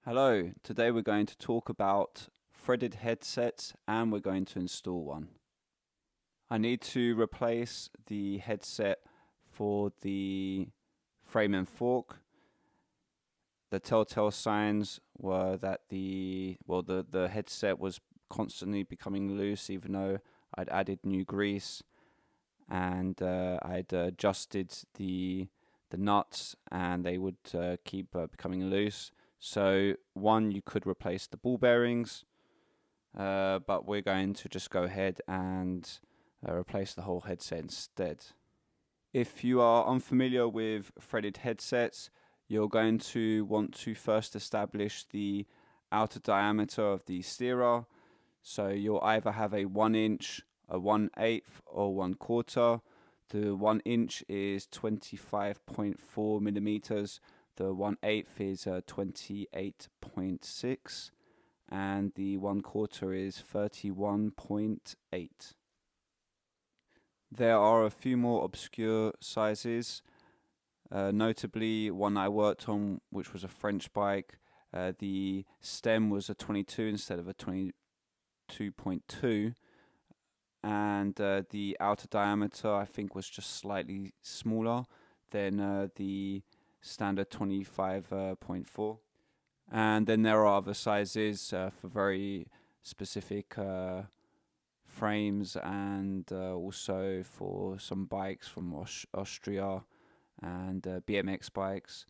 Hello, today we're going to talk about threaded headsets and we're going to install one. I need to replace the headset for the frame and fork. The telltale signs were that the headset was constantly becoming loose even though I'd added new grease and I'd adjusted the nuts and they would keep becoming loose. So one, you could replace the ball bearings, but we're going to just go ahead and replace the whole headset instead. If you are unfamiliar with threaded headsets, you're going to want to first establish the outer diameter of the steerer. So you'll either have a 1 inch, a 1/8, or 1/4. The 1 inch is 25.4 millimeters. The 1/8 is 28.6, and the 1/4 is 31.8. There are a few more obscure sizes, notably one I worked on, which was a French bike. The stem was a 22 instead of a 22.2, and the outer diameter I think was just slightly smaller than the standard 25.4. And then there are other sizes for very specific frames and also for some bikes from Austria and BMX bikes,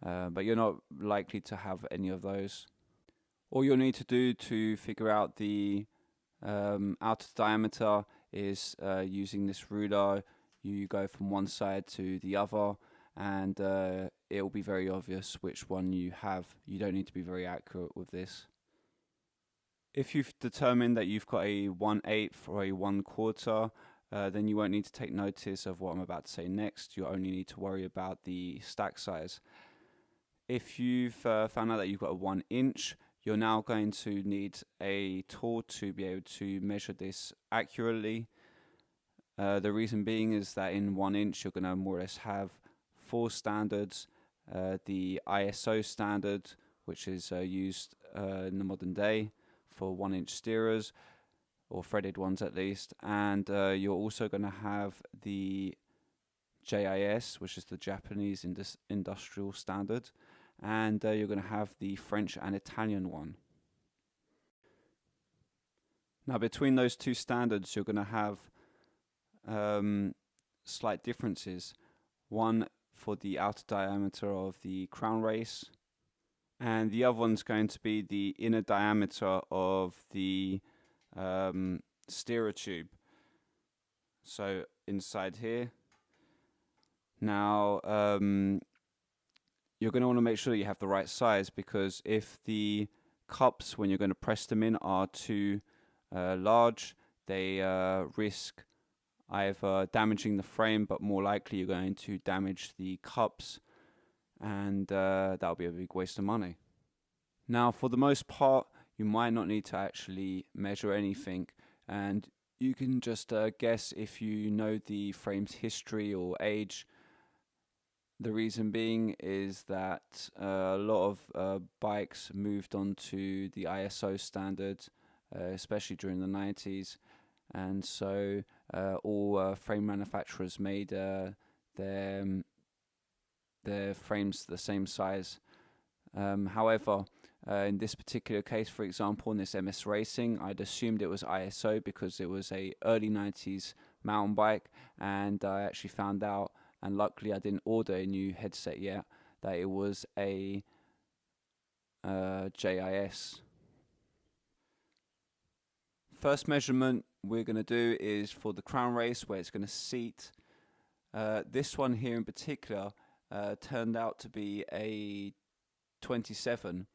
but you're not likely to have any of those. All you'll need to do to figure out the outer diameter is using this ruler. You go from one side to the other and it will be very obvious which one you have. You don't need to be very accurate with this. If you've determined that you've got a 1/8 or a 1/4, then you won't need to take notice of what I'm about to say next. You only need to worry about the stack size. If you've found out that you've got a 1 inch, you're now going to need a tool to be able to measure this accurately. The reason being is that in 1 inch you're going to more or less have 4 standards. The ISO standard, which is used in the modern day for 1 inch steerers, or threaded ones at least, and you're also going to have the JIS, which is the Japanese industrial standard, and you're going to have the French and Italian one. Now between those two standards you're going to have slight differences. One for the outer diameter of the crown race, and the other one's going to be the inner diameter of the steerer tube. So inside here. Now you're going to want to make sure that you have the right size, because if the cups, when you're going to press them in, are too large, they risk either damaging the frame, but more likely you're going to damage the cups, and that'll be a big waste of money. Now for the most part you might not need to actually measure anything, and you can just guess if you know the frame's history or age. The reason being is that a lot of bikes moved on to the ISO standard, especially during the 90s, and so all frame manufacturers made their frames the same size. However, in this particular case, for example, in this MS Racing, I'd assumed it was ISO because it was a early 90s mountain bike, and I actually found out, and luckily I didn't order a new headset yet, that it was a JIS. First measurement we're going to do is for the crown race, where it's going to seat. This one here in particular turned out to be a 27.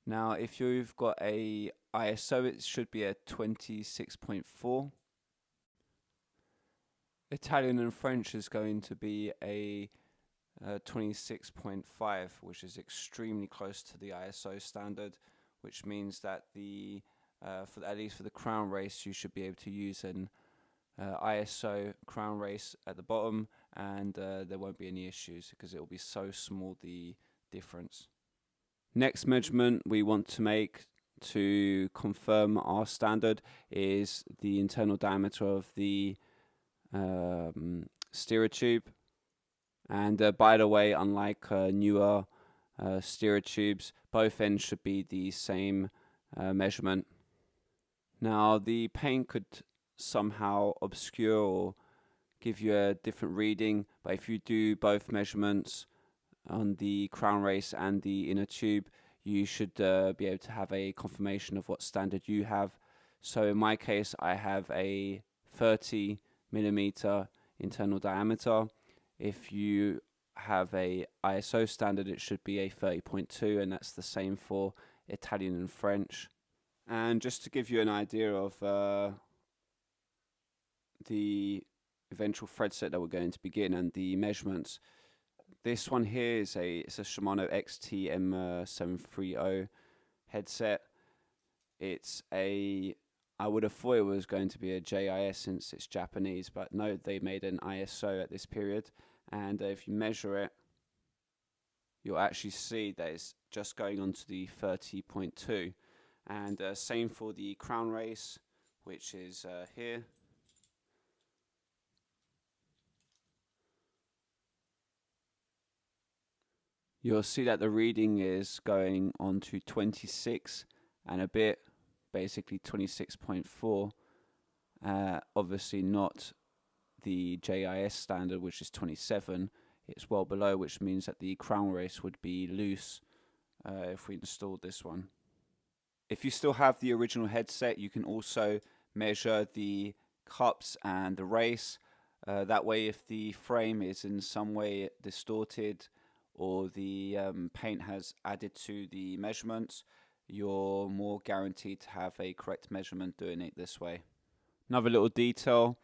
Now if you've got a ISO, it should be a 26.4. Italian and French is going to be a 26.5, which is extremely close to the ISO standard, which means that the at least for the crown race you should be able to use an ISO crown race at the bottom, and there won't be any issues because it will be so small, the difference. Next measurement we want to make to confirm our standard is the internal diameter of the steerer tube. And by the way, unlike newer steerer tubes, both ends should be the same measurement. Now the paint could somehow obscure or give you a different reading, but if you do both measurements on the crown race and the inner tube, you should be able to have a confirmation of what standard you have. So in my case, I have a 30 millimeter internal diameter. If you have a ISO standard, it should be a 30.2, and that's the same for Italian and French. And just to give you an idea of the eventual thread set that we're going to begin and the measurements, this one here is it's a Shimano XT-M730 headset. It's I would have thought it was going to be a JIS since it's Japanese, but no, they made an ISO at this period. And if you measure it, you'll actually see that it's just going on to the 30.2. And same for the crown race, which is here. You'll see that the reading is going on to 26 and a bit, basically 26.4. Obviously not the JIS standard, which is 27. It's well below, which means that the crown race would be loose if we installed this one. If you still have the original headset, you can also measure the cups and the race. That way, if the frame is in some way distorted or the paint has added to the measurements, you're more guaranteed to have a correct measurement doing it this way. Another little detail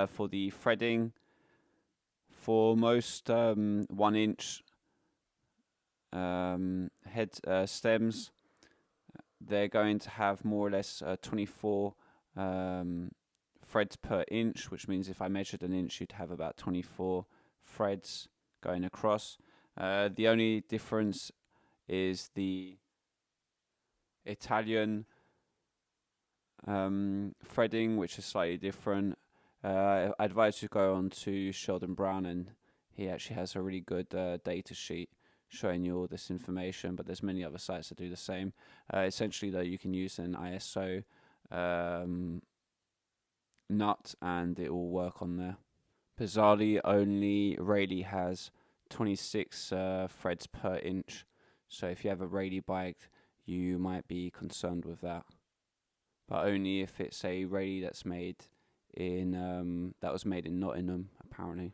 for the threading. For most 1 inch head stems, they're going to have more or less 24 threads per inch, which means if I measured an inch, you'd have about 24 threads going across. The only difference is the Italian threading, which is slightly different. I advise you go on to Sheldon Brown, and he actually has a really good data sheet showing you all this information, but there's many other sites that do the same. Essentially though, you can use an ISO nut and it will work on there. Bizarrely, only Rayleigh has 26 threads per inch, so if you have a Rayleigh bike, you might be concerned with that, but only if it's a Rayleigh that's made in that was made in Nottingham, apparently,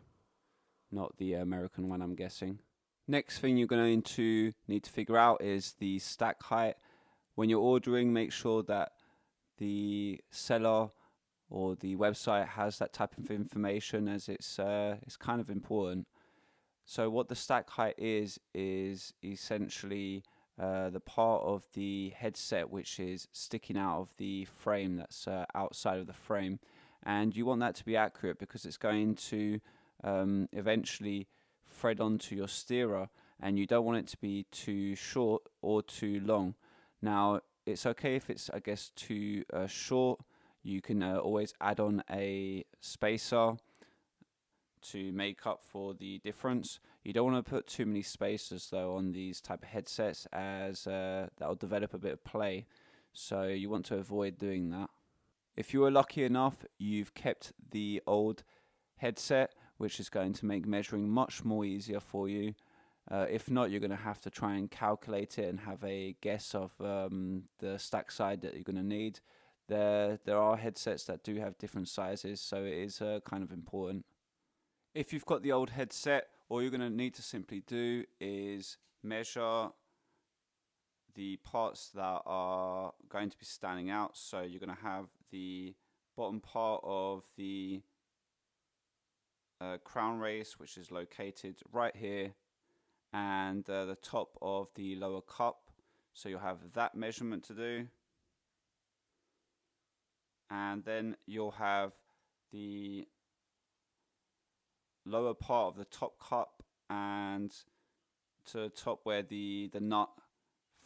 not the American one, I'm guessing. Next thing you're going to need to figure out is the stack height. When you're ordering, make sure that the seller or the website has that type of information, as it's kind of important. So what the stack height is essentially the part of the headset which is sticking out of the frame, that's outside of the frame, and you want that to be accurate because it's going to eventually thread onto your steerer, and you don't want it to be too short or too long. Now it's okay if it's, I guess, too short. You can always add on a spacer to make up for the difference. You don't want to put too many spacers though on these type of headsets, as that'll develop a bit of play, so you want to avoid doing that. If you were lucky enough, you've kept the old headset, which is going to make measuring much more easier for you. If not, you're going to have to try and calculate it and have a guess of the stack size that you're going to need. There are headsets that do have different sizes, so it is kind of important. If you've got the old headset, all you're going to need to simply do is measure the parts that are going to be standing out. So you're going to have the bottom part of the crown race, which is located right here, and the top of the lower cup. So you'll have that measurement to do, and then you'll have the lower part of the top cup and to the top where the nut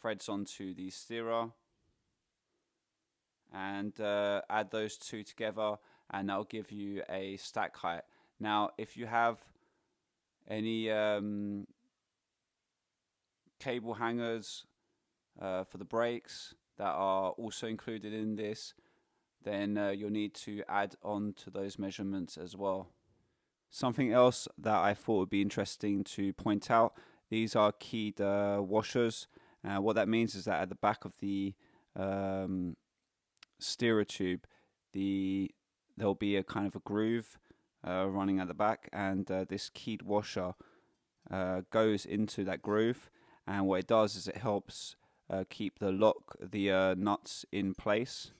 threads onto the steerer and add those two together, and that'll give you a stack height. Now if you have any cable hangers for the brakes that are also included in this, then you'll need to add on to those measurements as well. Something else that I thought would be interesting to point out, these are keyed washers. What that means is that at the back of the steerer tube, there'll be a kind of a groove running at the back, and this keyed washer goes into that groove, and what it does is it helps keep the nuts in place.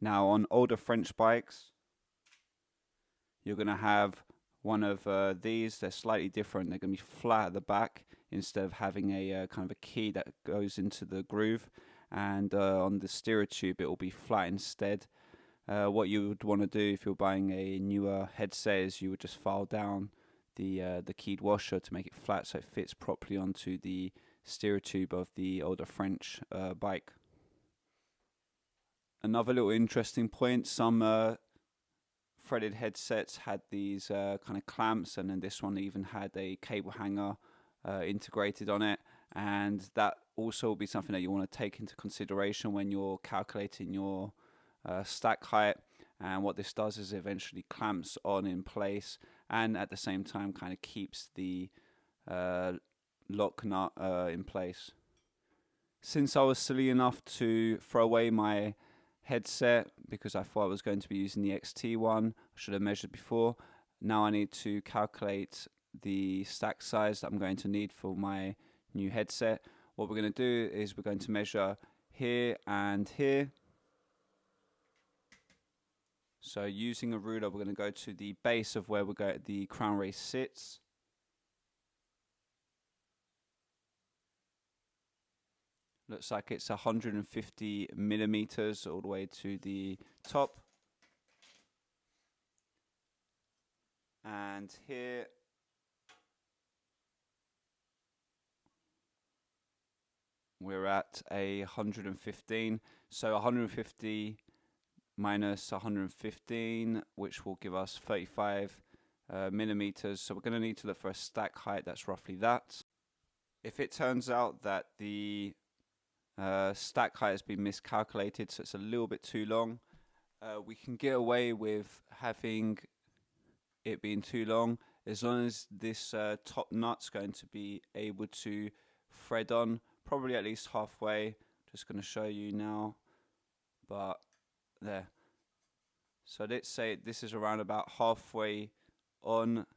Now on older French bikes, you're going to have one of these. They're slightly different. They're going to be flat at the back instead of having a kind of a key that goes into the groove, and on the steerer tube it will be flat instead. What you would want to do if you're buying a newer headset is you would just file down the keyed washer to make it flat so it fits properly onto the steerer tube of the older French bike. Another little interesting point, some threaded headsets had these kind of clamps, and then this one even had a cable hanger integrated on it, and that also will be something that you want to take into consideration when you're calculating your stack height. And what this does is it eventually clamps on in place, and at the same time kind of keeps the lock nut in place. Since I was silly enough to throw away my headset because I thought I was going to be using the XT one, I should have measured before. Now I need to calculate the stack size that I'm going to need for my new headset. What we're going to do is we're going to measure here and here. So using a ruler, we're going to go to the base of where the crown race sits. Looks like it's 150 millimeters all the way to the top. And here we're at 115. So 150 minus 115, which will give us 35 millimeters. So we're going to need to look for a stack height that's roughly that. If it turns out that the stack height has been miscalculated, so it's a little bit too long, we can get away with having it being too long as long as this top nut's going to be able to thread on probably at least halfway. Just going to show you now, but there. So let's say this is around about halfway on.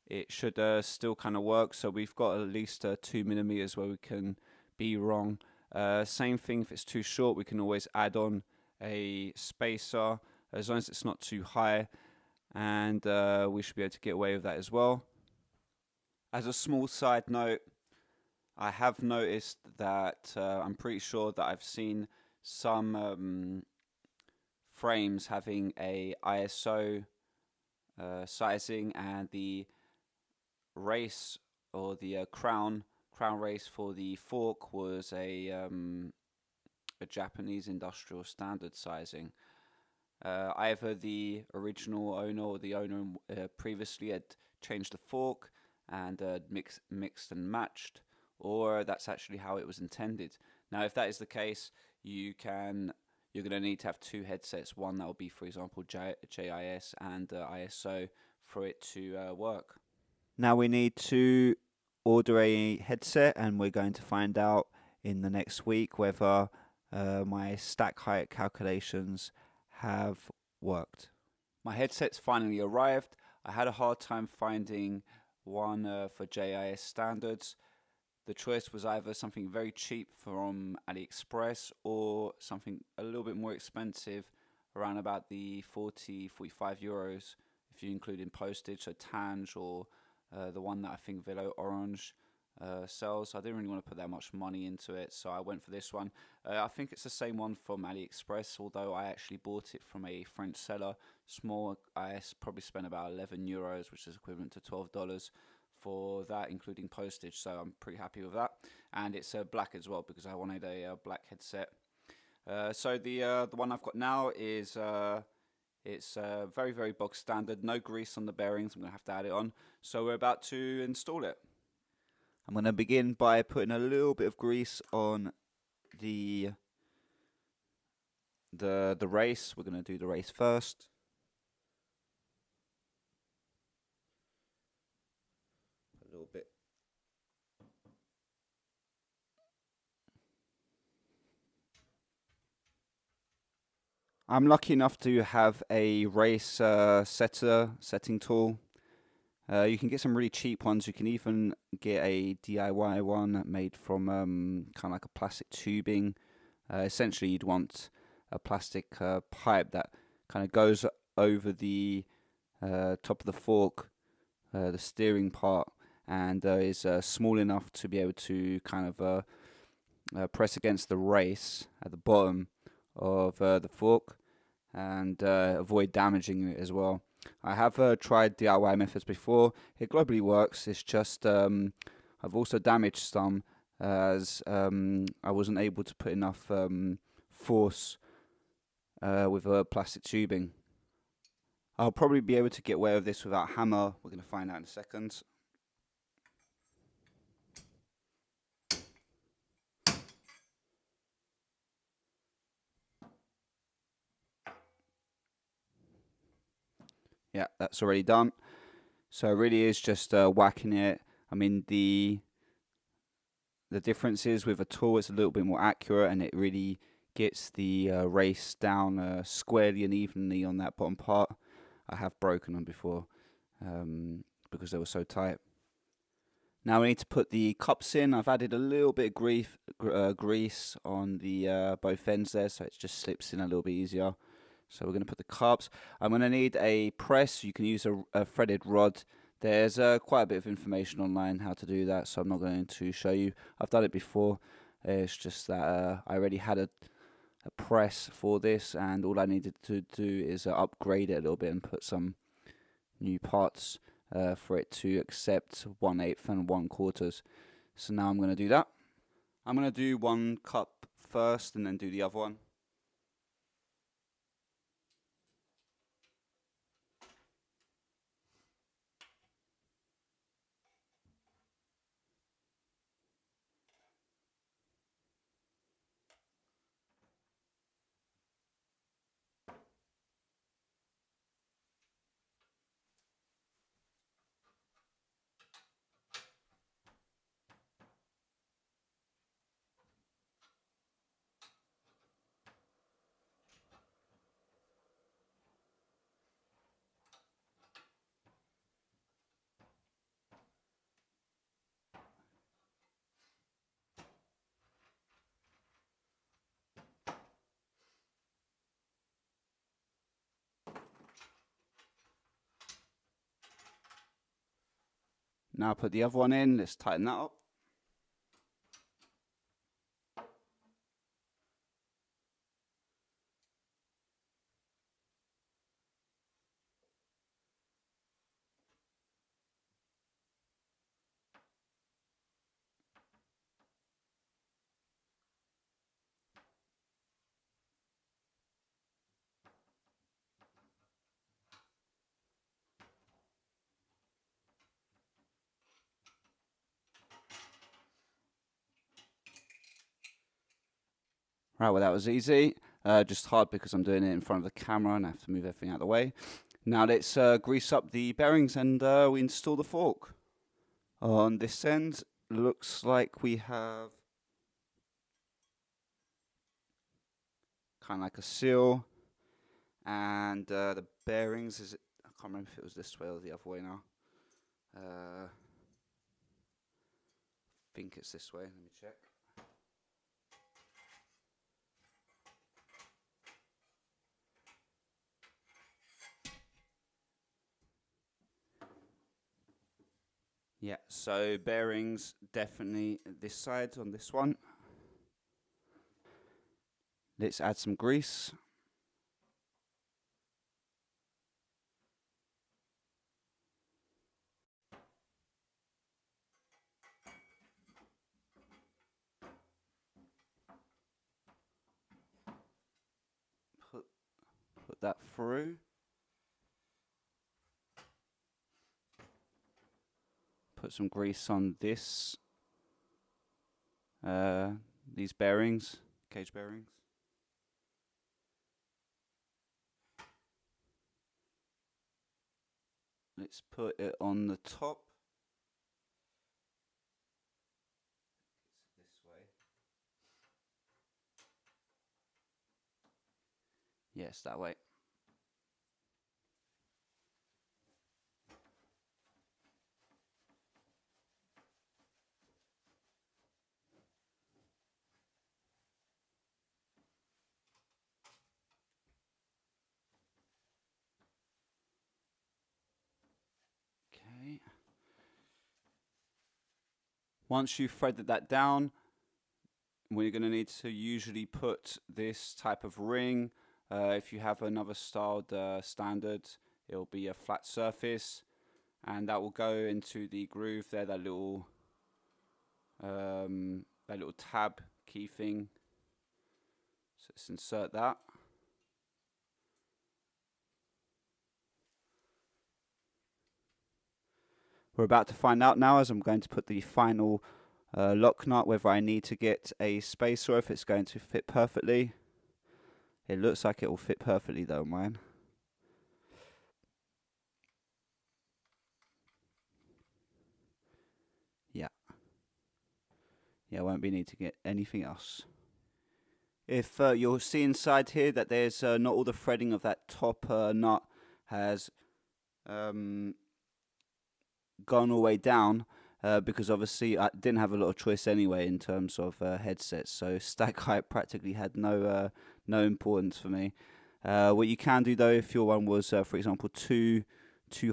It should still kind of work, so we've got at least 2 millimeters where we can be wrong. Same thing, if it's too short we can always add on a spacer as long as it's not too high, and we should be able to get away with that as well. As a small side note, I have noticed that I'm pretty sure that I've seen some frames having a ISO sizing, and the race or the crown race for the fork was a Japanese industrial standard sizing. Either the original owner or the owner previously had changed the fork and mixed and matched, or that's actually how it was intended. Now if that is the case, you're going to need to have two headsets, one that will be, for example, JIS and ISO for it to work. Now we need to order a headset, and we're going to find out in the next week whether my stack height calculations have worked. My headset's finally arrived. I had a hard time finding one for JIS standards. The choice was either something very cheap from AliExpress or something a little bit more expensive, around about the 45 euros if you include in postage, so Tange or the one that I think Velo Orange sells. I didn't really want to put that much money into it, so I went for this one. I think it's the same one from AliExpress, although I actually bought it from a French seller. Small, I probably spent about 11 euros, which is equivalent to $12 for that, including postage. So I'm pretty happy with that. And it's black as well because I wanted a black headset. So the one I've got now is it's very, very box standard. No grease on the bearings. I'm going to have to add it on. So we're about to install it. I'm going to begin by putting a little bit of grease on the race. We're going to do the race first. A little bit. I'm lucky enough to have a race setting tool. You can get some really cheap ones. You can even get a DIY one made from kind of like a plastic tubing. Essentially, you'd want a plastic pipe that kind of goes over the top of the fork, the steering part, and is small enough to be able to kind of press against the race at the bottom of the fork and avoid damaging it as well. I have tried DIY methods before. It globally works. It's just I've also damaged some as I wasn't able to put enough force with plastic tubing. I'll probably be able to get away with this without a hammer. We're going to find out in a second. Yeah, that's already done. So it really is just whacking it. I mean, the difference is with a tool, it's a little bit more accurate and it really gets the race down squarely and evenly on that bottom part. I have broken them before because they were so tight. Now we need to put the cups in. I've added a little bit of grease on the both ends there, so it just slips in a little bit easier. So we're going to put the cups. I'm going to need a press. You can use a threaded rod. There's quite a bit of information online how to do that, so I'm not going to show you. I've done it before. It's just that I already had a press for this, and all I needed to do is upgrade it a little bit and put some new parts for it to accept 1/8 and 1/4. So now I'm going to do that. I'm going to do one cup first and then do the other one. Now put the other one in. Let's tighten that up. Right, well that was easy. Just hard because I'm doing it in front of the camera and I have to move everything out of the way. Now let's grease up the bearings and we install the fork. On this end, looks like we have kind of like a seal, and the bearings is I can't remember if it was this way or the other way now. I think it's this way. Let me check. Yeah, so bearings definitely this side on this one. Let's add some grease. put that through. Put some grease on this, these bearings, cage bearings. Let's put it on the top. This way. Yes, that way. Okay. Once you've threaded that down, we're going to need to usually put this type of ring. If you have another styled standard, it'll be a flat surface, and that will go into the groove there, that little tab key thing. So let's insert that. We're about to find out now, as I'm going to put the final lock nut, whether I need to get a spacer or if it's going to fit perfectly. It looks like it will fit perfectly though, mine. Yeah, won't be need to get anything else. If you'll see inside here that there's not all the threading of that top nut has gone all the way down, because obviously I didn't have a lot of choice anyway in terms of headsets, so stack height practically had no importance for me. What you can do though, if your one was for example too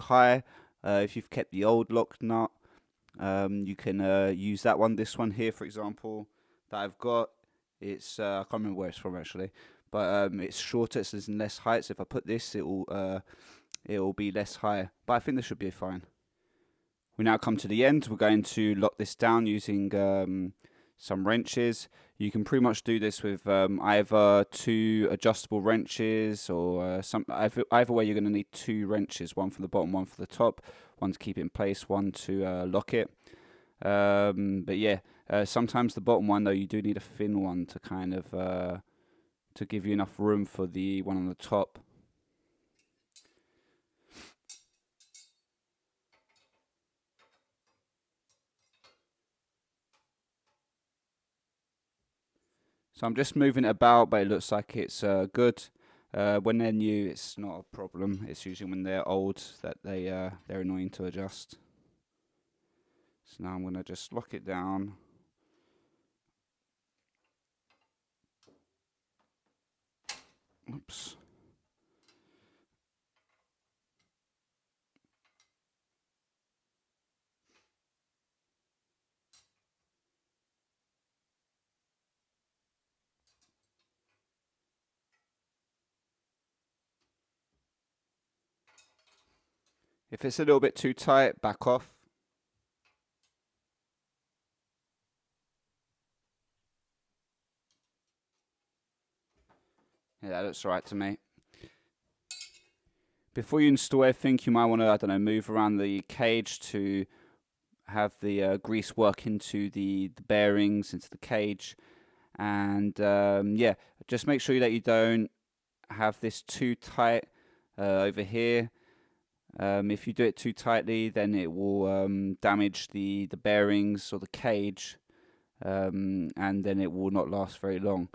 high, if you've kept the old lock nut, you can use that one. This one here, for example, that I've got, it's I can't remember where it's from actually, but it's shorter, so there's less height. So if I put this, it will be less high. But I think this should be fine. We now come to the end. We're going to lock this down using some wrenches. You can pretty much do this with either 2 adjustable wrenches or either way. You're going to need 2 wrenches, one for the bottom, one for the top, one to keep it in place, one to lock it. But yeah, sometimes the bottom one though, you do need a thin one to kind of to give you enough room for the one on the top. So I'm just moving it about, but it looks like it's good. When they're new, it's not a problem. It's usually when they're old that they're annoying to adjust. So now I'm going to just lock it down. Oops. If it's a little bit too tight, back off. Yeah, that looks right to me. Before you install everything, you might want to, I don't know, move around the cage to have the grease work into the bearings, into the cage. And yeah, just make sure that you don't have this too tight over here. If you do it too tightly, then it will damage the bearings or the cage, and then it will not last very long.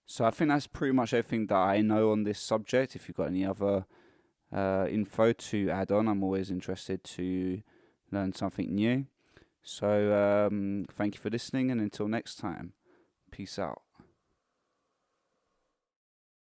So I think that's pretty much everything that I know on this subject. If you've got any other info to add on, I'm always interested to learn something new. So thank you for listening, and until next time, peace out.